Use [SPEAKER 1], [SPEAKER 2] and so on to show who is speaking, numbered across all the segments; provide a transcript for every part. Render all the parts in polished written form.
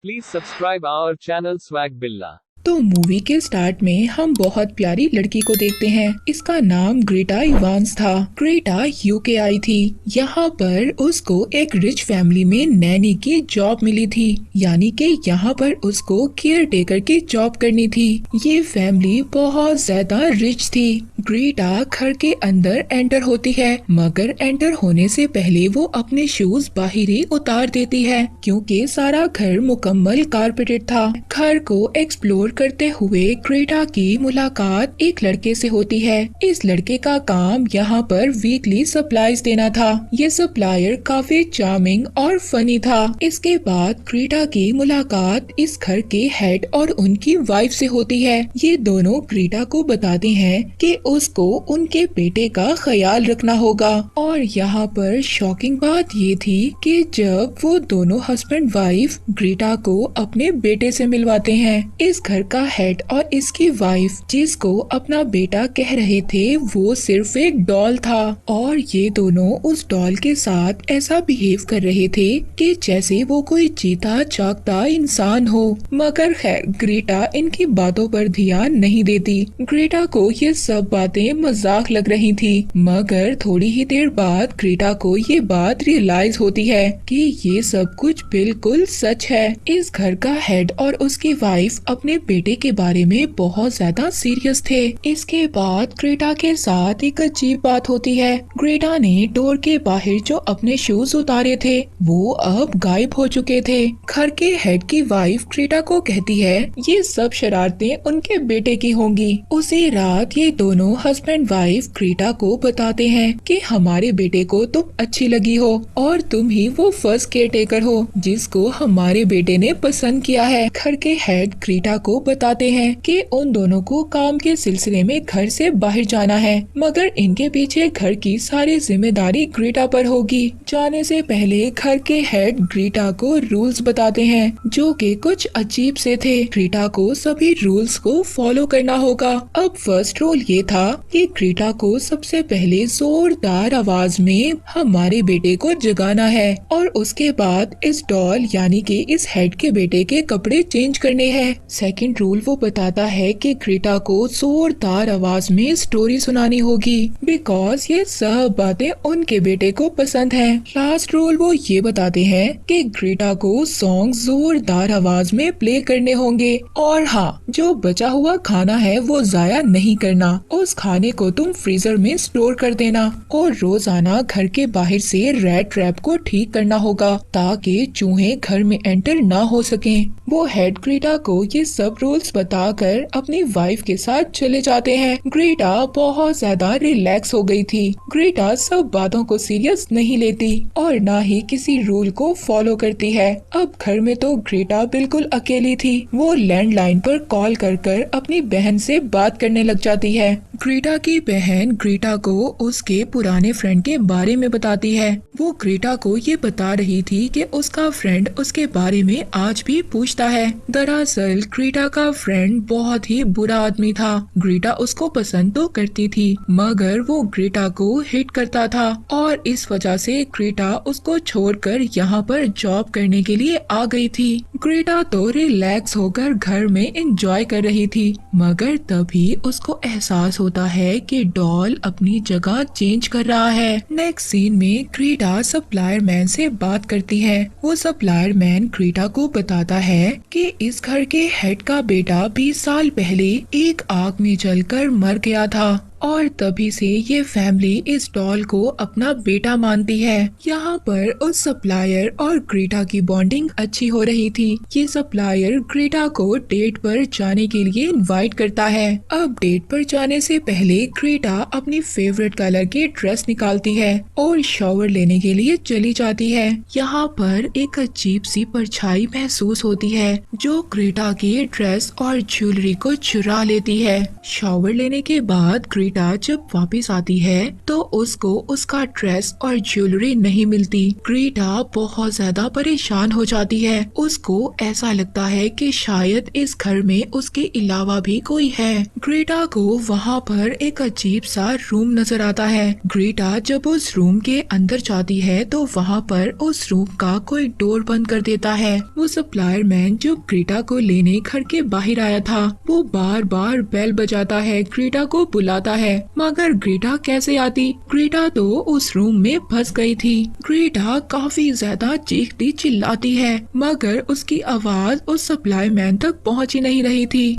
[SPEAKER 1] Please subscribe our channel Swag Billa.
[SPEAKER 2] तो movie के start में हम बहुत प्यारी लड़की को देखते हैं। इसका नाम ग्रेटा इवांस था। ग्रेटा यूके आई थी। यहाँ पर उसको एक रिच फैमिली में नैनी की जॉब मिली थी, यानी कि यहाँ पर उसको केयर टेकर की जॉब करनी थी। ये फैमिली बहुत ज्यादा रिच थी। ग्रेटा घर के अंदर एंटर होती है, मगर एंटर होने से पहले वो अपने शूज बाहर ही उतार देती है, क्योंकि सारा घर मुकम्मल कारपेटेड था। घर को एक्सप्लोर करते हुए ग्रेटा की मुलाकात एक लड़के से होती है। इस लड़के का काम यहाँ पर वीकली सप्लाईज देना था। ये सप्लायर काफी चार्मिंग और फनी था। इसके बाद ग्रेटा की मुलाकात इस घर के हेड और उनकी वाइफ से होती है। ये दोनों ग्रेटा को बताते हैं कि उसको उनके बेटे का ख्याल रखना होगा। और यहाँ पर शॉकिंग बात ये थी कि जब वो दोनों हस्बैंड वाइफ ग्रेटा को अपने बेटे से मिलवाते हैं, इस घर का हेड और इसकी वाइफ जिसको अपना बेटा कह रहे थे, वो सिर्फ एक डॉल था। और ये दोनों उस डॉल के साथ ऐसा बिहेव कर रहे थे कि जैसे वो कोई जीता जागता इंसान हो। मगर खैर ग्रेटा इनकी बातों पर ध्यान नहीं देती। ग्रेटा को ये सब बातें मजाक लग रही थी, मगर थोड़ी ही देर बाद ग्रेटा को ये बात रियलाइज होती है कि ये सब कुछ बिल्कुल सच है। इस घर का हेड और उसकी वाइफ अपने बेटे के बारे में बहुत ज्यादा सीरियस थे। इसके बाद ग्रेटा के साथ एक अजीब बात होती है। ग्रेटा ने डोर के बाहर जो अपने शूज उतारे थे, वो अब गायब हो चुके थे। घर के हेड की वाइफ ग्रेटा को कहती है ये सब शरारतें उनके बेटे की होंगी। उसी रात ये दोनों हस्बैंड वाइफ ग्रेटा को बताते हैं कि हमारे बेटे को तुम अच्छी लगी हो और तुम ही वो फर्स्ट केयर टेकर हो जिसको हमारे बेटे ने पसंद किया है। घर के हेड ग्रेटा को बताते हैं कि उन दोनों को काम के सिलसिले में घर से बाहर जाना है, मगर इनके पीछे घर की सारी जिम्मेदारी ग्रेटा पर होगी। जाने से पहले घर के हेड ग्रेटा को रूल्स बताते हैं जो कि कुछ अजीब से थे। ग्रेटा को सभी रूल्स को फॉलो करना होगा। अब फर्स्ट रूल ये था कि ग्रेटा को सबसे पहले जोरदार आवाज में हमारे बेटे को जगाना है और उसके बाद इस डॉल यानी कि इस हेड के बेटे के कपड़े चेंज करने हैं। सेकंड रूल वो बताता है कि ग्रेटा को जोरदार आवाज में स्टोरी सुनानी होगी, बिकॉज ये सब बातें उनके बेटे को पसंद हैं। लास्ट रूल वो ये बताते हैं कि ग्रेटा को सॉन्ग जोरदार आवाज में प्ले करने होंगे और हाँ, जो बचा हुआ खाना है वो जाया नहीं करना। उस खाने को तुम फ्रीजर में स्टोर कर देना और रोजाना घर के बाहर से रैट ट्रैप को ठीक करना होगा ताकि चूहे घर में एंटर ना हो सके। वो हेड ग्रेटा को ये सब रूल्स बताकर अपनी वाइफ के साथ चले जाते हैं। ग्रेटा बहुत ज्यादा रिलैक्स हो गई थी। ग्रेटा सब बातों को सीरियस नहीं लेती और ना ही किसी रूल को फॉलो करती है। अब घर में तो ग्रेटा बिल्कुल अकेली थी। वो लैंडलाइन पर कॉल कर कर अपनी बहन से बात करने लग जाती है। ग्रेटा की बहन ग्रेटा को उसके पुराने फ्रेंड के बारे में बताती है। वो ग्रेटा को ये बता रही थी कि उसका फ्रेंड उसके बारे में आज भी पूछता है। दरअसल ग्रेटा का फ्रेंड बहुत ही बुरा आदमी था। ग्रेटा उसको पसंद तो करती थी, मगर वो ग्रेटा को हिट करता था और इस वजह से ग्रेटा उसको छोड़कर यहाँ पर जॉब करने के लिए आ गई थी। ग्रेटा तो रिलैक्स होकर घर में एंजॉय कर रही थी, मगर तभी उसको एहसास होता है कि डॉल अपनी जगह चेंज कर रहा है। नेक्स्ट सीन में ग्रेटा सप्लायर मैन से बात करती है। वो सप्लायर मैन ग्रेटा को बताता है कि इस घर के हेड का बेटा 20 साल पहले एक आग में जलकर मर गया था और तभी से ये फैमिली इस डॉल को अपना बेटा मानती है। यहाँ पर उस सप्लायर और ग्रेटा की बॉन्डिंग अच्छी हो रही थी। ये सप्लायर ग्रेटा को डेट पर जाने के लिए इनवाइट करता है। अब डेट पर जाने से पहले ग्रेटा अपनी फेवरेट कलर की ड्रेस निकालती है और शॉवर लेने के लिए चली जाती है। यहाँ पर एक अजीब सी परछाई महसूस होती है जो ग्रेटा की ड्रेस और ज्वेलरी को चुरा लेती है। शॉवर लेने के बाद ग्रेटा ग्रेटा जब वापस आती है तो उसको उसका ड्रेस और ज्वेलरी नहीं मिलती। ग्रेटा बहुत ज्यादा परेशान हो जाती है। उसको ऐसा लगता है कि शायद इस घर में उसके अलावा भी कोई है। ग्रेटा को वहाँ पर एक अजीब सा रूम नजर आता है। ग्रेटा जब उस रूम के अंदर जाती है तो वहाँ पर उस रूम का कोई डोर बंद कर देता है। वो सप्लायर मैन जो ग्रेटा को लेने घर के बाहर आया था वो बार बार बेल बजाता है, ग्रेटा को बुलाता है, मगर ग्रेटा कैसे आती। ग्रेटा तो उस रूम में फंस गई थी। ग्रेटा काफी ज्यादा चीखती चिल्लाती है मगर उसकी आवाज उस सप्लाई मैन तक पहुंच ही नहीं रही थी।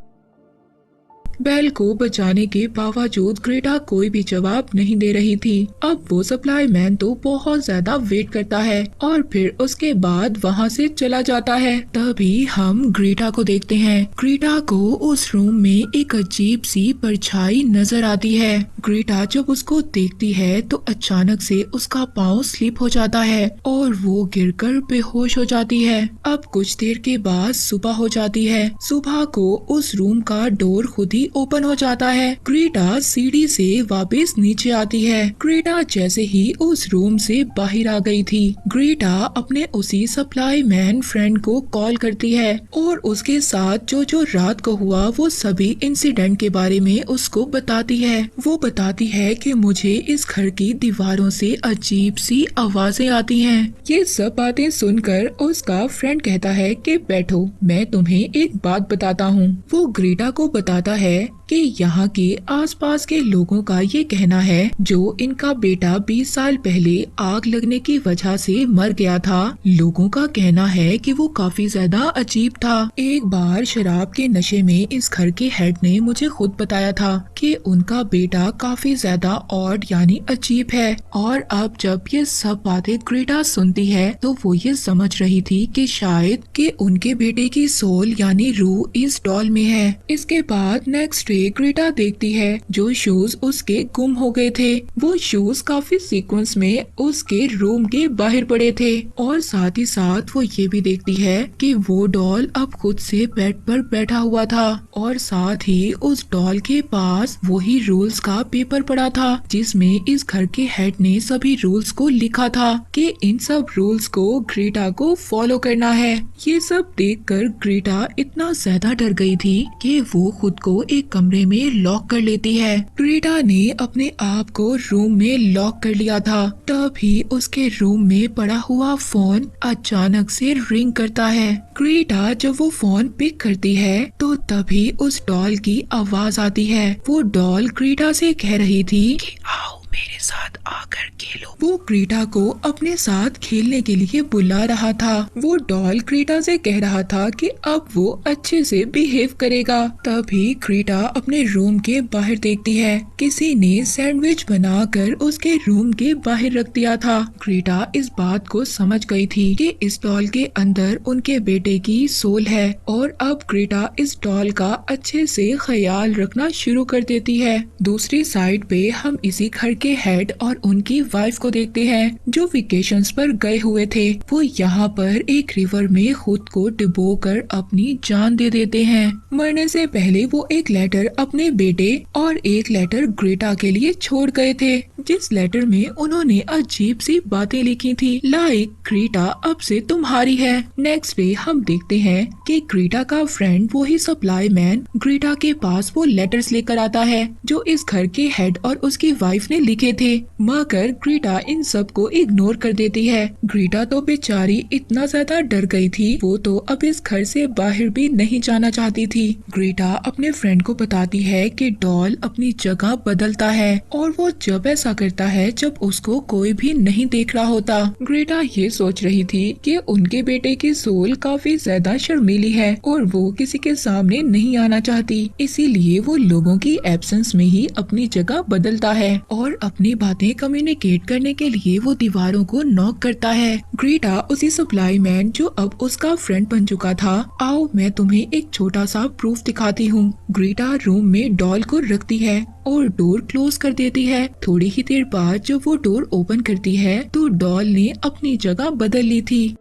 [SPEAKER 2] बेल को बचाने के बावजूद ग्रेटा कोई भी जवाब नहीं दे रही थी। अब वो सप्लाई मैन तो बहुत ज्यादा वेट करता है और फिर उसके बाद वहाँ से चला जाता है। तभी हम ग्रेटा को देखते हैं। ग्रेटा को उस रूम में एक अजीब सी परछाई नजर आती है। ग्रेटा जब उसको देखती है तो अचानक से उसका पाँव स्लिप हो जाता है और वो गिरकर बेहोश हो जाती है। अब कुछ देर के बाद सुबह हो जाती है। सुबह को उस रूम का डोर खुद ही ओपन हो जाता है। ग्रेटा सीढ़ी से वापस नीचे आती है। ग्रेटा जैसे ही उस रूम से बाहर आ गई थी, ग्रेटा अपने उसी सप्लाई मैन फ्रेंड को कॉल करती है और उसके साथ जो जो रात को हुआ वो सभी इंसिडेंट के बारे में उसको बताती है। वो बताती है कि मुझे इस घर की दीवारों से अजीब सी आवाजें आती हैं। ये सब बातें सुनकर उसका फ्रेंड कहता है कि बैठो, मैं तुम्हें एक बात बताता हूँ। वो ग्रेटा को बताता है कि यहाँ के आसपास के लोगों का ये कहना है जो इनका बेटा 20 साल पहले आग लगने की वजह से मर गया था। लोगों का कहना है कि वो काफी ज्यादा अजीब था। एक बार शराब के नशे में इस घर के हेड ने मुझे खुद बताया था कि उनका बेटा काफी ज्यादा ऑड यानी अजीब है। और अब जब ये सब बातें ग्रेटा सुनती है तो वो ये समझ रही थी कि शायद कि उनके बेटे की सोल यानी रूह इस डॉल में है। इसके बाद नेक्स्ट डे ग्रेटा देखती है जो शूज उसके गुम हो गए थे। वो शूज काफी सीक्वेंस में उसके रूम के बाहर पड़े थे और साथ ही साथ वो ये भी देखती है कि वो डॉल अब खुद से बेड पर बैठा हुआ था और साथ ही उस डॉल के पास वही रूल्स का पेपर पड़ा था जिसमें इस घर के हेड ने सभी रूल्स को लिखा था कि इन सब रूल्स को ग्रेटा को फॉलो करना है। ये सब देखकर ग्रेटा इतना ज्यादा डर गई थी कि वो खुद को एक कमरे में लॉक कर लेती है। ग्रेटा ने अपने आप को रूम में लॉक कर लिया था। तभी उसके रूम में पड़ा हुआ फोन अचानक से रिंग करता है। ग्रेटा जब वो फोन पिक करती है तो तभी उस डॉल की आवाज आती है। वो डॉल ग्रेटा से कह रही थी कि आओ मेरे साथ आकर खेलो। वो ग्रेटा को अपने साथ खेलने के लिए बुला रहा था। वो डॉल ग्रेटा से कह रहा था कि अब वो अच्छे से बिहेव करेगा। तभी ग्रेटा अपने रूम के बाहर देखती है किसी ने सैंडविच बनाकर उसके रूम के बाहर रख दिया था। ग्रेटा इस बात को समझ गई थी कि इस डॉल के अंदर उनके बेटे की सोल है और अब ग्रेटा इस डॉल का अच्छे से ख्याल रखना शुरू कर देती है। दूसरी साइड पे हम इसी घर के हेड और उनकी वाइफ को देखते हैं जो वेकेशंस पर गए हुए थे। वो यहाँ पर एक रिवर में खुद को डुबोकर अपनी जान दे देते हैं। मरने से पहले वो एक लेटर अपने बेटे और एक लेटर ग्रेटा के लिए छोड़ गए थे जिस लेटर में उन्होंने अजीब सी बातें लिखी थी लाइक ग्रेटा अब से तुम्हारी है। नेक्स्ट डे हम देखते हैं कि ग्रेटा का फ्रेंड वही सप्लाई मैन ग्रेटा के पास वो लेटर्स लेकर आता है जो इस घर के हेड और उसकी वाइफ ने लिखे थे, मगर ग्रेटा इन सब को इग्नोर कर देती है। ग्रेटा तो बेचारी इतना ज्यादा डर गई थी, वो तो अब इस घर से बाहर भी नहीं जाना चाहती थी। ग्रेटा अपने फ्रेंड को बताती है कि डॉल अपनी जगह बदलता है और वो जब ऐसा करता है जब उसको कोई भी नहीं देख रहा होता। ग्रेटा ये सोच रही थी कि उनके बेटे की सोल काफी ज्यादा शर्मीली है और वो किसी के सामने नहीं आना चाहती, इसीलिए वो लोगों की एब्सेंस में ही अपनी जगह बदलता है और अपनी बातें कम्युनिकेट करने के लिए वो दीवारों को नॉक करता है। ग्रेटा उसी सप्लाई मैन जो अब उसका फ्रेंड बन चुका था, आओ मैं तुम्हें एक छोटा सा प्रूफ दिखाती हूँ। ग्रेटा रूम में डॉल को रखती है और डोर क्लोज कर देती है। थोड़ी ही देर बाद जब वो डोर ओपन करती है तो डॉल ने अपनी जगह बदल ली थी।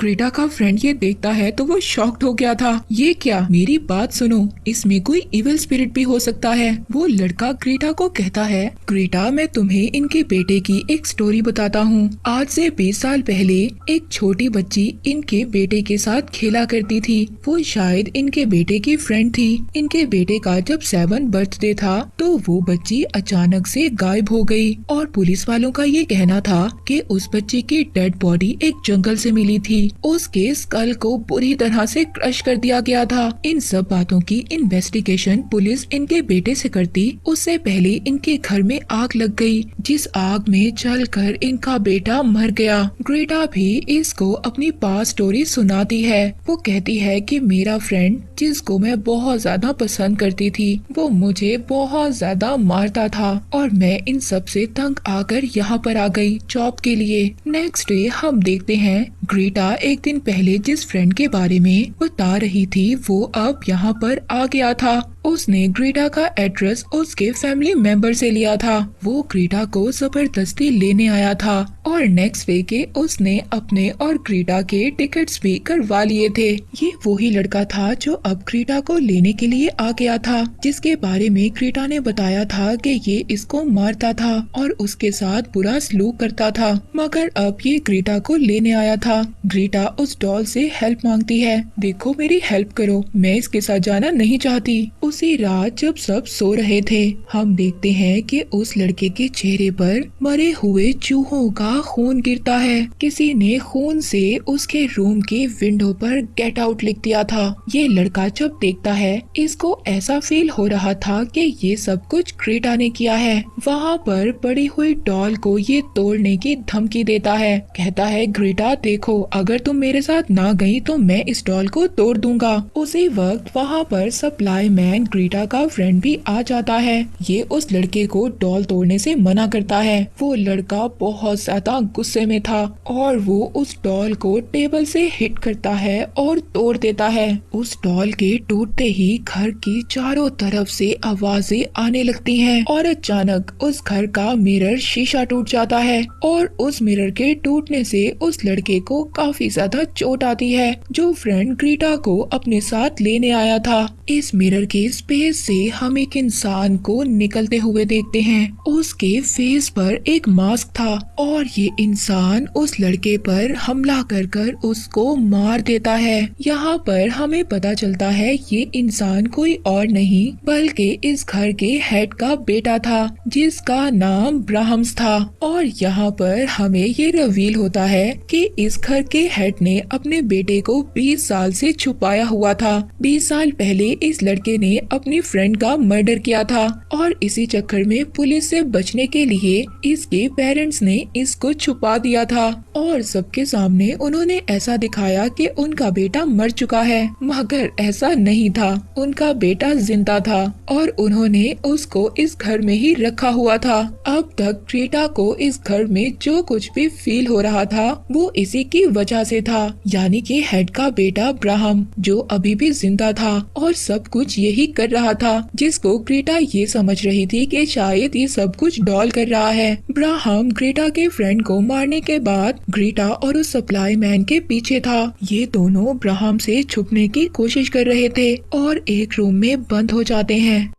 [SPEAKER 2] ग्रेटा का फ्रेंड ये देखता है तो वो शॉक्ड हो गया था। ये क्या, मेरी बात सुनो, इसमें कोई इविल स्पिरिट भी हो सकता है। वो लड़का ग्रेटा को कहता है, ग्रेटा मैं तुम्हें इनके बेटे की एक स्टोरी बताता हूँ। आज से 20 साल पहले एक छोटी बच्ची इनके बेटे के साथ खेला करती थी। वो शायद इनके बेटे की फ्रेंड थी। इनके बेटे का जब 7 बर्थडे था तो वो बच्ची अचानक से गायब हो गई और पुलिस वालों का ये कहना था कि उस बच्चे की डेड बॉडी एक जंगल से मिली थी। उसके स्कल को बुरी तरह से क्रश कर दिया गया था। इन सब बातों की इन्वेस्टिगेशन पुलिस इनके बेटे से करती उससे पहले इनके घर में आग लग गई, जिस आग में जलकर इनका बेटा मर गया। ग्रेटा भी इसको अपनी पास्ट स्टोरी सुनाती है। वो कहती है कि मेरा फ्रेंड जिसको मैं बहुत ज्यादा पसंद करती थी वो मुझे बहुत ज्यादा मारता था और मैं इन सब से तंग आकर यहाँ पर आ गई जॉब के लिए। नेक्स्ट डे हम देखते हैं ग्रेटा एक दिन पहले जिस फ्रेंड के बारे में बता रही थी वो अब यहाँ पर आ गया था। उसने ग्रेटा का एड्रेस उसके फैमिली मेंबर से लिया था। वो ग्रेटा को जबरदस्ती लेने आया था और नेक्स्ट डे के उसने अपने और ग्रेटा के टिकट्स भी करवा लिए थे। ये वही लड़का था जो अब ग्रेटा को लेने के लिए आ गया था, जिसके बारे में ग्रेटा ने बताया था कि ये इसको मारता था और उसके साथ बुरा सलूक करता था, मगर अब ये ग्रेटा को लेने आया था। ग्रेटा उस डॉल से हेल्प मांगती है, देखो मेरी हेल्प करो, मैं इसके साथ जाना नहीं चाहती। उसी रात जब सब सो रहे थे हम देखते हैं कि उस लड़के के चेहरे पर मरे हुए चूहों का खून गिरता है। किसी ने खून से उसके रूम की विंडो पर गेट आउट लिख दिया था। ये लड़का जब देखता है इसको ऐसा फील हो रहा था कि ये सब कुछ ग्रेटा ने किया है। वहाँ पर पड़ी हुई डॉल को ये तोड़ने की धमकी देता है। कहता है ग्रेटा देखो, अगर तुम मेरे साथ ना गई तो मैं इस डॉल को तोड़ दूंगा। उसी वक्त वहाँ पर सप्लाई मैन ग्रेटा का फ्रेंड भी आ जाता है। ये उस लड़के को डॉल तोड़ने से मना करता है। वो लड़का बहुत ज्यादा गुस्से में था और वो उस डॉल को टेबल से हिट करता है और तोड़ देता है। उस डॉल के टूटते ही घर की चारों तरफ से आवाजें आने लगती हैं और अचानक उस घर का मिरर शीशा टूट जाता है और उस मिरर के टूटने से उस लड़के को काफी ज्यादा चोट आती है जो फ्रेंड ग्रेटा को अपने साथ लेने आया था। इस मिरर के स्पेस से हम एक इंसान को निकलते हुए देखते हैं। उसके फेस पर एक मास्क था और ये इंसान उस लड़के पर हमला कर उसको मार देता है। यहाँ पर हमें पता चलता है ये इंसान कोई और नहीं बल्कि इस घर के हेड का बेटा था जिसका नाम ब्राह्म्स था। और यहाँ पर हमें ये रिवील होता है कि इस घर के हेड ने अपने बेटे को 20 साल से छुपाया हुआ था। 20 साल पहले इस लड़के ने अपनी फ्रेंड का मर्डर किया था और इसी चक्कर में पुलिस से बचने के लिए इसके पेरेंट्स ने इसको छुपा दिया था और सबके सामने उन्होंने ऐसा दिखाया कि उनका बेटा मर चुका है, मगर ऐसा नहीं था। उनका बेटा जिंदा था और उन्होंने उसको इस घर में ही रखा हुआ था। अब तक ग्रेटा को इस घर में जो कुछ भी फील हो रहा था वो इसी की वजह से था, यानी कि हेड का बेटा ब्राह्म जो अभी भी जिंदा था और सब कुछ यही कर रहा था, जिसको ग्रेटा ये समझ रही थी कि शायद ये सब कुछ डॉल कर रहा है। ब्राह्म ग्रेटा के फ्रेंड को मारने के बाद ग्रेटा और उस सप्लाई मैन के पीछे था। ये दोनों ब्राह्म से छुपने की कोशिश कर रहे थे और एक रूम में बंद हो जाते हैं।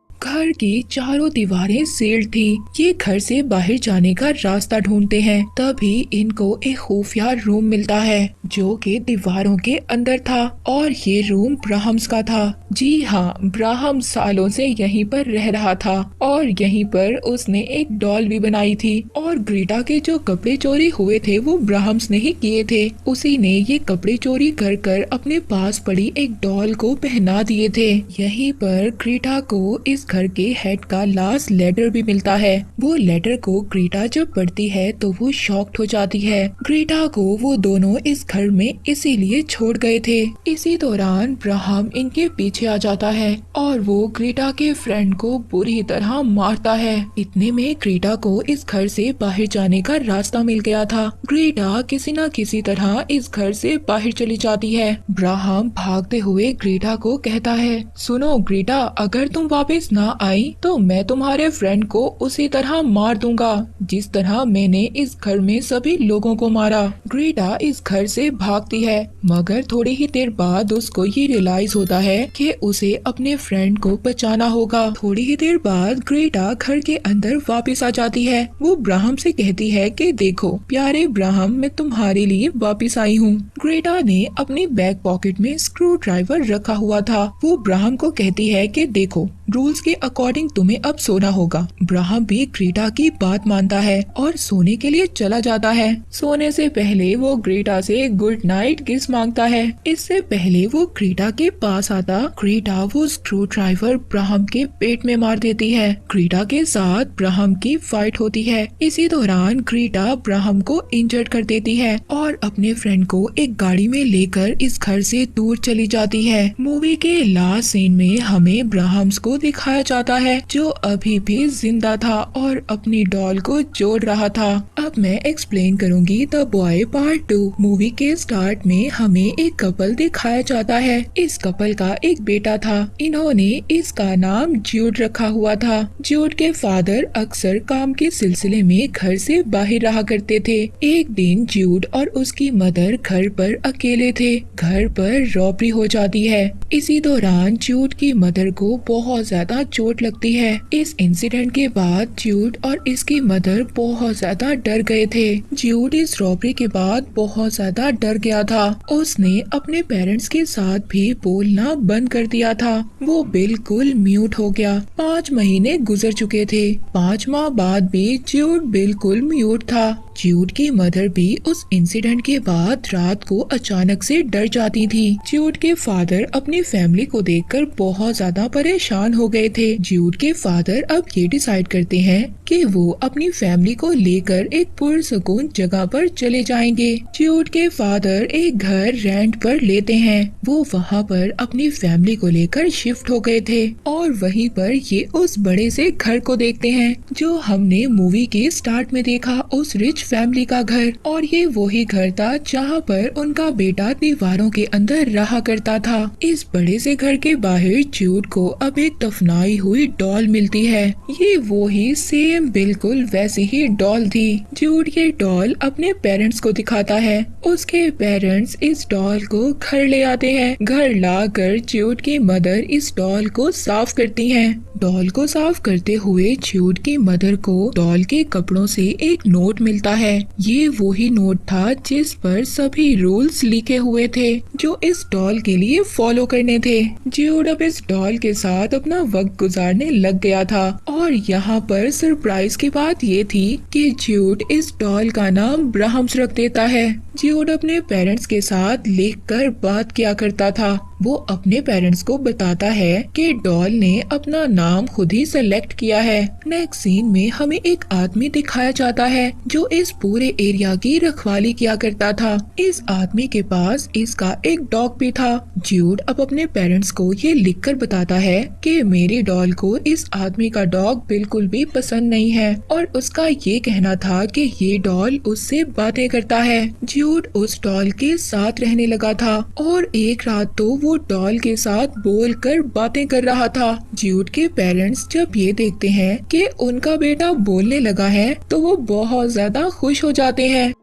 [SPEAKER 2] घर की चारों दीवारें सील्ड थी। ये घर से बाहर जाने का रास्ता ढूंढते हैं, तभी इनको एक खुफिया रूम मिलता है जो कि दीवारों के अंदर था और ये रूम ब्राह्म्स का था। जी हाँ, ब्राह्म सालों से यहीं पर रह रहा था और यहीं पर उसने एक डॉल भी बनाई थी और ग्रेटा के जो कपड़े चोरी हुए थे वो ब्राह्म्स ने ही किए थे। उसी ने ये कपड़े चोरी कर अपने पास पड़ी एक डॉल को पहना दिए थे। यहीं पर ग्रेटा को इस घर के हेड का लास्ट लेटर भी मिलता है। वो लेटर को ग्रेटा जब पढ़ती है तो वो शॉक्ड हो जाती है। ग्रेटा को वो दोनों इस घर में इसीलिए छोड़ गए थे। इसी दौरान ब्राह्म इनके पीछे आ जाता है और वो ग्रेटा के फ्रेंड को बुरी तरह मारता है। इतने में ग्रेटा को इस घर से बाहर जाने का रास्ता मिल गया था। ग्रेटा किसी न किसी तरह इस घर से बाहर चली जाती है। ब्राह्म भागते हुए ग्रेटा को कहता है, सुनो ग्रेटा, अगर तुम वापस ना आई तो मैं तुम्हारे फ्रेंड को उसी तरह मार दूंगा जिस तरह मैंने इस घर में सभी लोगों को मारा। ग्रेटा इस घर से भागती है मगर थोड़ी ही देर बाद उसको ये रियलाइज होता है कि उसे अपने फ्रेंड को बचाना होगा। थोड़ी ही देर बाद ग्रेटा घर के अंदर वापस आ जाती है। वो ब्राहम से कहती है कि देखो प्यारे ब्राहम, मैं तुम्हारे लिए वापस आई हूँ। ग्रेटा ने अपनी बैक पॉकेट में स्क्रू ड्राइवर रखा हुआ था। वो ब्राहम को कहती है कि देखो रूल्स के अकॉर्डिंग तुम्हें अब सोना होगा। ब्राहम भी ग्रेटा की बात मानता है और सोने के लिए चला जाता है। सोने से पहले वो ग्रेटा से गुड नाइट किस मांगता है। इससे पहले वो ग्रेटा के पास आता, ग्रेटा वो स्क्रू ड्राइवर ब्राहम के पेट में मार देती है। ग्रेटा के साथ ब्राहम की फाइट होती है। इसी दौरान ग्रेटा ब्राहम को इंजर्ड कर देती है और अपने फ्रेंड को एक गाड़ी में लेकर इस घर से दूर चली जाती है। मूवी के लास्ट सीन में हमें ब्राहम को दिखाया जाता है जो अभी भी जिंदा था और अपनी डॉल को जोड़ रहा था। अब मैं एक्सप्लेन करूंगी द बॉय पार्ट 2। मूवी के स्टार्ट में हमें एक कपल दिखाया जाता है। इस कपल का एक बेटा था। इन्होंने इसका नाम ज्यूड रखा हुआ था। ज्यूड के फादर अक्सर काम के सिलसिले में घर से बाहर रहा करते थे। एक दिन ज्यूड और उसकी मदर घर पर अकेले थे। घर पर रॉबरी हो जाती है। इसी दौरान ज्यूड की मदर को बहुत ज्यादा चोट लगती है। इस इंसिडेंट के बाद ज्यूड और इसकी मदर बहुत ज्यादा डर गए थे। ज्यूड इस रॉबरी के बाद बहुत ज्यादा डर गया था। उसने अपने पेरेंट्स के साथ भी बोलना बंद कर दिया था। वो बिल्कुल म्यूट हो गया। 5 महीने गुजर चुके थे। 5 माह बाद भी ज्यूड बिल्कुल म्यूट था। ज्यूड की मदर भी उस इंसिडेंट के बाद रात को अचानक से डर जाती थी। ज्यूड के फादर अपनी फैमिली को देखकर बहुत ज्यादा परेशान हो गए थे। ज्यूड के फादर अब ये डिसाइड करते हैं कि वो अपनी फैमिली को लेकर एक पुरसुकून जगह पर चले जाएंगे। ज्यूड के फादर एक घर रेंट पर लेते हैं। वो वहाँ पर अपनी फैमिली को लेकर शिफ्ट हो गए थे और वहीं पर ये उस बड़े से घर को देखते हैं जो हमने मूवी के स्टार्ट में देखा, उस रिच फैमिली का घर। और ये वही घर था जहाँ पर उनका बेटा दीवारों के अंदर रहा करता था। इस बड़े से घर के बाहर ज्यूड को अब एक दफनाई हुई डॉल मिलती है। ये वो ही सेम बिल्कुल वैसी ही डॉल थी। ज्यूड ये डॉल अपने पेरेंट्स को दिखाता है। उसके पेरेंट्स इस डॉल को घर ले आते हैं। घर लाकर ज्यूड की मदर इस डॉल को साफ करती हैं। डॉल को साफ करते हुए ज्यूड की मदर को डॉल के कपड़ों से एक नोट मिलता है। ये वही नोट था जिस पर सभी रूल्स लिखे हुए थे जो इस डॉल के लिए फॉलो करने थे। ज्यूड अब इस डॉल के साथ अपना वक्त गुजारने लग गया था और यहाँ पर सरप्राइज की बात ये थी कि ज्यूड इस डॉल का नाम ब्राहम्स रख देता है। ज्यूड अपने पेरेंट्स के साथ लिखकर बात किया करता था। वो अपने पेरेंट्स को बताता है कि डॉल ने अपना नाम खुद ही सेलेक्ट किया है। नेक्स्ट सीन में हमें एक आदमी दिखाया जाता है जो इस पूरे एरिया की रखवाली किया करता था। इस आदमी के पास इसका एक डॉग भी था। ज्यूड अब अपने पेरेंट्स को ये लिखकर बताता है कि मेरी डॉल को इस आदमी का डॉग बिल्कुल भी पसंद नहीं है और उसका ये कहना था कि ये डॉल उससे बातें करता है। ज्यूड उस डॉल के साथ रहने लगा था और एक रात तो वो डॉल के साथ बोलकर बातें कर रहा था। ज्यूड के पेरेंट्स जब ये देखते हैं कि उनका बेटा बोलने लगा है तो वो बहुत ज्यादा खुश हो जाते हैं।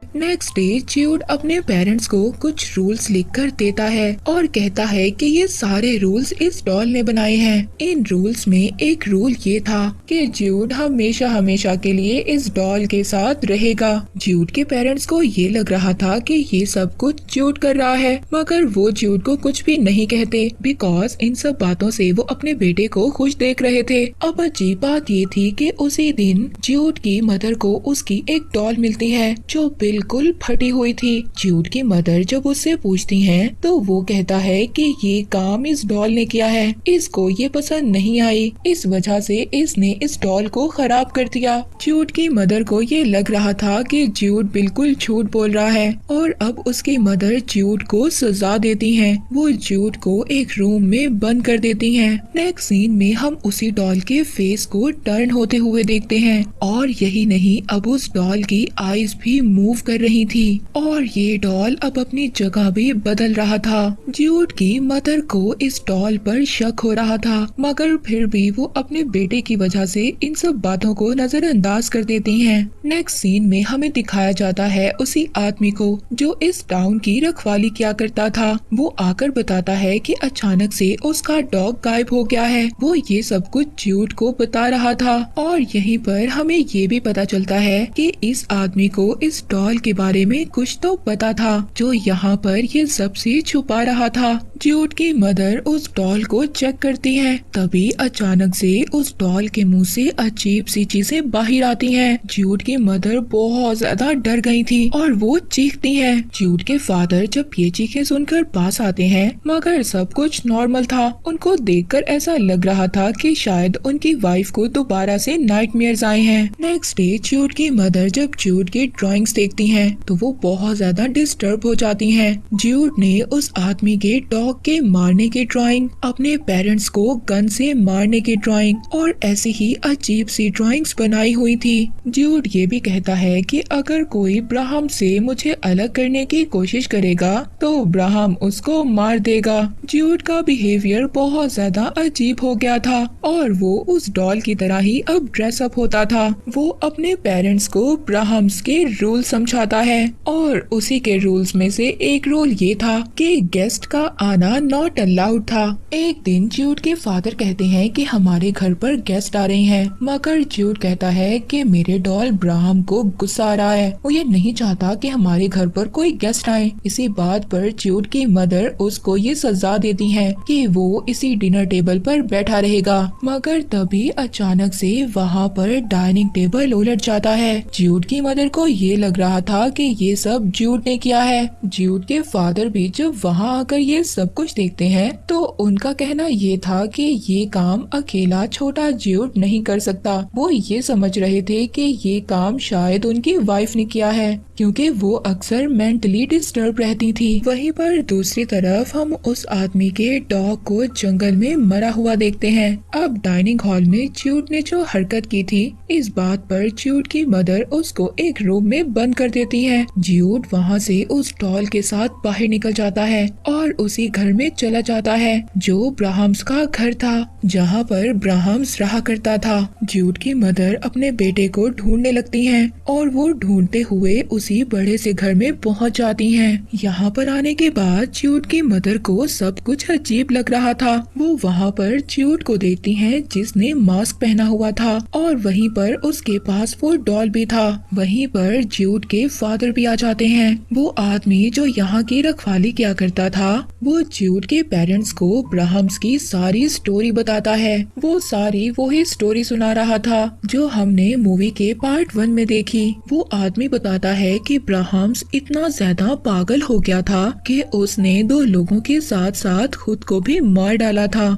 [SPEAKER 2] नेक्स्ट डे ज्यूड अपने पेरेंट्स को कुछ रूल्स लिखकर देता है और कहता है कि ये सारे रूल्स इस डॉल ने बनाए हैं। इन रूल्स में एक रूल ये था कि ज्यूड हमेशा हमेशा के लिए इस डॉल के साथ रहेगा। ज्यूड के पेरेंट्स को ये लग रहा था कि ये सब कुछ ज्यूड कर रहा है मगर वो ज्यूड को कुछ भी नहीं कहते बिकॉज इन सब बातों से वो अपने बेटे को खुश देख रहे थे। अब अजीब बात ये थी कि उसी दिन ज्यूड की मदर को उसकी एक डॉल मिलती है जो बिल्कुल फटी हुई थी। ज्यूड की मदर जब उससे पूछती हैं तो वो कहता है कि ये काम इस डॉल ने किया है, इसको ये पसंद नहीं आई, इस वजह से इसने इस डॉल को खराब कर दिया। ज्यूड की मदर को ये लग रहा था कि ज्यूड बिल्कुल झूठ बोल रहा है और अब उसकी मदर ज्यूड को सजा देती हैं। वो ज्यूड को एक रूम में बंद कर देती हैं। नेक्स्ट सीन में हम उसी डॉल के फेस को टर्न होते हुए देखते हैं और यही नहीं अब उस डॉल की आईज भी मूव कर रही थी और ये डॉल अब अपनी जगह भी बदल रहा था। ज्यूड की मदर को इस डॉल पर शक हो रहा था, मगर फिर भी वो अपने बेटे की वजह से इन सब बातों को नजरअंदाज कर देती हैं। नेक्स्ट सीन में हमें दिखाया जाता है उसी आदमी को जो इस टाउन की रखवाली किया करता था। वो आकर बताता है कि अचानक से उसका डॉग गायब हो गया है। वो ये सब कुछ ज्यूड को बता रहा था और यहीं पर हमें ये भी पता चलता है कि इस आदमी को इस डॉल के बारे में कुछ तो पता था जो यहाँ पर ये सबसे छुपा रहा था। ज्यूड की मदर उस डॉल को चेक करती है, तभी अचानक से उस डॉल के मुंह से अजीब सी चीजें बाहर आती हैं। ज्यूड की मदर बहुत ज्यादा डर गई थी और वो चीखती है। ज्यूड के फादर जब ये चीखें सुनकर पास आते हैं, मगर सब कुछ नॉर्मल था। उनको देखकर ऐसा लग रहा था कि शायद उनकी वाइफ को दोबारा से नाइटमेयर्स आए हैं। नेक्स्ट डे ज्यूड की मदर जब ज्यूड की ड्राइंग्स देखती हैं, तो वो बहुत ज्यादा डिस्टर्ब हो जाती हैं। ज्यूड ने उस आदमी के डॉग के मारने की ड्राइंग, अपने पेरेंट्स को गन से मारने की ड्राइंग और ऐसी ही अजीब सी ड्राइंग्स बनाई हुई थी। ज्यूड ये भी कहता है कि अगर कोई ब्राहम से मुझे अलग करने की कोशिश करेगा तो ब्राहम उसको मार देगा। ज्यूड का बिहेवियर बहुत ज्यादा अजीब हो गया था और वो उस डॉल की तरह ही अब ड्रेसअप होता था। वो अपने पेरेंट्स को ब्राहम्स के रूल समझाता है और उसी के रूल्स में से एक रूल ये था कि गेस्ट का आना नॉट अलाउड था। एक दिन ज्यूड के फादर कहते हैं कि हमारे घर पर गेस्ट आ रहे हैं, मगर ज्यूड कहता है कि मेरे डॉल ब्राहम को गुस्सा आ रहा है, वो ये नहीं चाहता कि हमारे घर पर कोई गेस्ट आए। इसी बात पर ज्यूड की मदर उसको ये सजा देती है कि वो इसी डिनर टेबल पर बैठा रहेगा, मगर तभी अचानक से वहाँ पर डाइनिंग टेबल उलट जाता है। ज्यूड की मदर को ये लग रहा था कि ये सब ज्यूड ने किया है। ज्यूड के फादर भी जब वहाँ आकर ये सब कुछ देखते हैं तो उनका कहना ये था कि ये काम अकेला छोटा ज्यूड नहीं कर सकता। वो ये समझ रहे थे कि ये काम शायद उनकी वाइफ ने किया है, क्योंकि वो अक्सर मेंटली डिस्टर्ब रहती थी। वहीं पर दूसरी तरफ हम उस आदमी के डॉग को जंगल में मरा हुआ देखते हैं। अब डाइनिंग हॉल में ज्यूड ने जो हरकत की थी, इस बात पर ज्यूड की मदर उसको एक रूम में बंद कर देती है। ज्यूड वहाँ से उस डॉल के साथ बाहर निकल जाता है और उसी घर में चला जाता है जो ब्राहम्स का घर था, जहाँ पर ब्राहम्स रहा करता था। ज्यूड की मदर अपने बेटे को ढूंढने लगती हैं और वो ढूंढते हुए उसी बड़े से घर में पहुँच जाती हैं। यहाँ पर आने के बाद ज्यूड की मदर को सब कुछ अजीब लग रहा था। वो वहाँ पर ज्यूड को देखती हैं जिसने मास्क पहना हुआ था और वहीं पर उसके पास वो डॉल भी था। वहीं पर ज्यूड के फादर भी आ जाते हैं। वो आदमी जो यहाँ की रखवाली किया करता था, वो ज्यूड के पेरेंट्स को ब्राहम्स की सारी स्टोरी बताता है। वो सारी वही स्टोरी सुना रहा था जो हमने मूवी के पार्ट 1 में देखी। वो आदमी बताता है कि ब्राहम्स इतना ज्यादा पागल हो गया था कि उसने 2 लोगों के साथ साथ खुद को भी मार डाला था।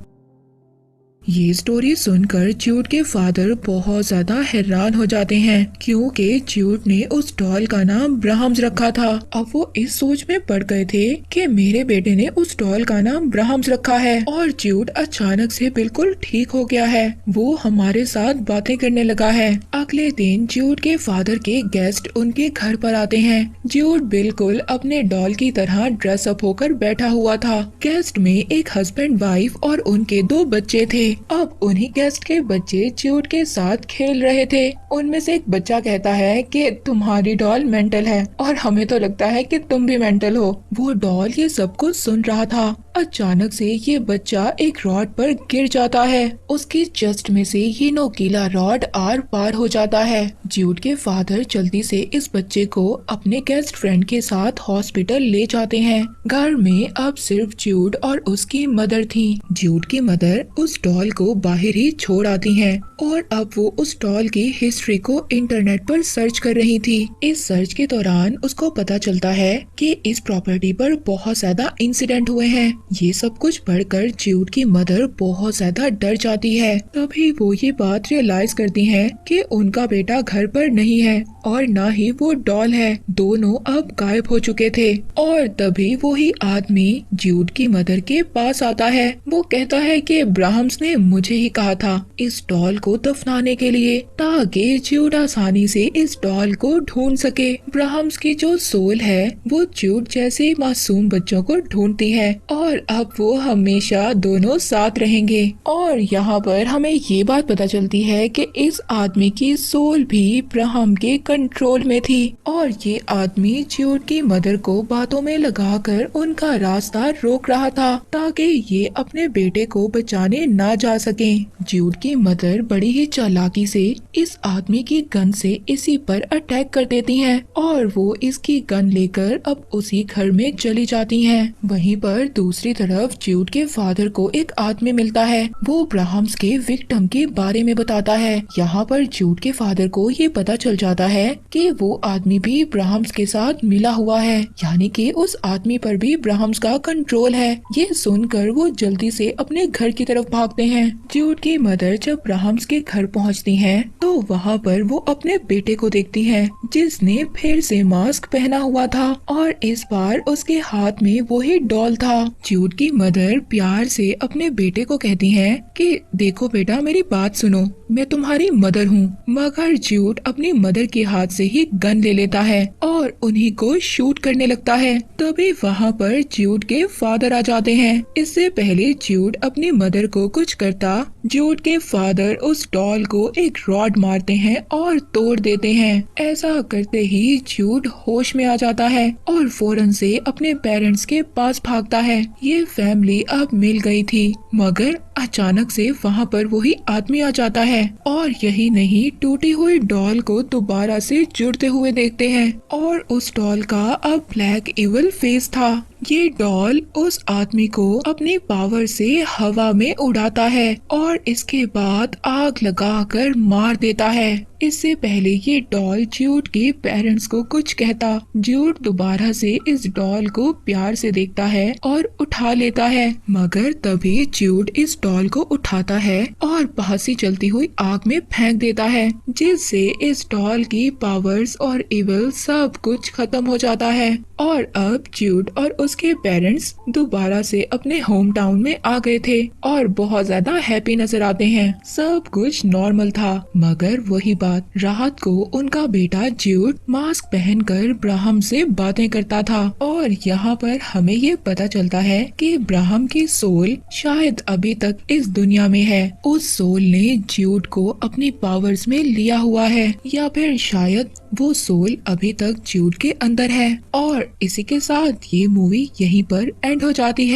[SPEAKER 2] ये स्टोरी सुनकर ज्यूड के फादर बहुत ज्यादा हैरान हो जाते हैं, क्योंकि ज्यूड ने उस डॉल का नाम ब्राहम्स रखा था। अब वो इस सोच में पड़ गए थे कि मेरे बेटे ने उस डॉल का नाम ब्राहम्स रखा है और ज्यूड अचानक से बिल्कुल ठीक हो गया है। वो हमारे साथ बातें करने लगा है। अगले दिन ज्यूड के फादर के गेस्ट उनके घर पर आते हैं। ज्यूड बिल्कुल अपने डॉल की तरह ड्रेसअप होकर बैठा हुआ था। गेस्ट में एक हस्बैंड वाइफ और उनके 2 बच्चे थे। अब उन्हीं गेस्ट के बच्चे ज्यूड के साथ खेल रहे थे। उनमें से एक बच्चा कहता है कि तुम्हारी डॉल मेंटल है और हमें तो लगता है कि तुम भी मेंटल हो। वो डॉल ये सब कुछ सुन रहा था। अचानक से ये बच्चा एक रॉड पर गिर जाता है। उसके चेस्ट में से ये नोकीला रॉड आर पार हो जाता है। ज्यूड के फादर जल्दी से इस बच्चे को अपने गेस्ट फ्रेंड के साथ हॉस्पिटल ले जाते हैं। घर में अब सिर्फ ज्यूड और उसकी मदर थी। ज्यूड की मदर उस डॉल को बाहर ही छोड़ आती हैं और अब वो उस डॉल की हिस्ट्री को इंटरनेट पर सर्च कर रही थी। इस सर्च के दौरान उसको पता चलता है कि इस प्रॉपर्टी पर बहुत ज्यादा इंसिडेंट हुए हैं। ये सब कुछ पढ़कर ज्यूड की मदर बहुत ज्यादा डर जाती है। तभी वो ये बात रियलाइज करती हैं कि उनका बेटा घर पर नहीं है और न ही वो डॉल है। दोनों अब गायब हो चुके थे और तभी वो ही आदमी ज्यूड की मदर के पास आता है। वो कहता है कि ब्राहम्स ने मुझे ही कहा था इस डॉल को दफनाने के लिए, ताकि ज्यूड आसानी से इस डॉल को ढूंढ सके। ब्राह्म्स की जो सोल है वो ज्यूड जैसे मासूम बच्चों को ढूंढती है और अब वो हमेशा दोनों साथ रहेंगे। और यहाँ पर हमें ये बात पता चलती है कि इस आदमी की सोल भी ब्राह्म के कंट्रोल में थी और ये आदमी ज्यूड की मदर को बातों में लगाकर उनका रास्ता रोक रहा था ताकि ये अपने बेटे को बचाने ना जा सके। ज्यूड की मदर बड़ी ही चालाकी से इस आदमी की गन से इसी पर अटैक कर देती हैं और वो इसकी गन लेकर अब उसी घर में चली जाती हैं। वहीं पर दूसरी तरफ ज्यूड के फादर को एक आदमी मिलता है, वो ब्राह्म्स के विक्टिम के बारे में बताता है। यहाँ पर ज्यूड के फादर को ये पता चल जाता है कि वो आदमी भी ब्राह्म्स के साथ मिला हुआ है, यानी कि उस आदमी पर भी ब्राह्म्स का कंट्रोल है। ये सुनकर वो जल्दी से अपने घर की तरफ भागते हैं। ज्यूड की मदर जब ब्राह्म्स के घर पहुँचती हैं तो वहाँ पर वो अपने बेटे को देखती है जिसने फिर से मास्क पहना हुआ था और इस बार उसके हाथ में वही डॉल था। ज्यूड की मदर प्यार से अपने बेटे को कहती हैं कि देखो बेटा, मेरी बात सुनो, मैं तुम्हारी मदर हूँ। मगर ज्यूड अपनी मदर के हाथ से ही गन ले लेता है और उन्हीं को शूट करने लगता है। तभी वहाँ पर ज्यूड के फादर आ जाते हैं। इससे पहले ज्यूड अपनी मदर को कुछ करता, ज्यूड के फादर उस डॉल को एक रॉड मारते हैं और तोड़ देते हैं। ऐसा करते ही ज्यूड होश में आ जाता है और फौरन से अपने पेरेंट्स के पास भागता है। ये फैमिली अब मिल गई थी, मगर अचानक से वहाँ पर वही आदमी आ जाता है और यही नहीं, टूटी हुई डॉल को दोबारा से जुड़ते हुए देखते हैं और उस डॉल का अब ब्लैक इविल फेस था। ये डॉल उस आदमी को अपनी पावर से हवा में उड़ाता है और इसके बाद आग लगाकर मार देता है। इससे पहले ये डॉल ज्यूड के पेरेंट्स को कुछ कहता, ज्यूड दोबारा से इस डॉल को प्यार से देखता है और उठा लेता है, मगर तभी ज्यूड इस डॉल को उठाता है और पास ही चलती हुई आग में फेंक देता है, जिससे इस डॉल की पावर्स और इविल सब कुछ खत्म हो जाता है। और अब ज्यूड और उसके पेरेंट्स दोबारा से अपने होम टाउन में आ गए थे और बहुत ज्यादा हैप्पी नजर आते हैं। सब कुछ नॉर्मल था, मगर वही बात, रात को उनका बेटा ज्यूड मास्क पहनकर ब्राह्म से बातें करता था और यहाँ पर हमें ये पता चलता है कि ब्राह्म की सोल शायद अभी तक इस दुनिया में है। उस सोल ने ज्यूड को अपनी पावर्स में लिया हुआ है या फिर शायद वो सोल अभी तक ज्यूड के अंदर है। और इसी के साथ ये मूवी यहीं पर एंड हो जाती है।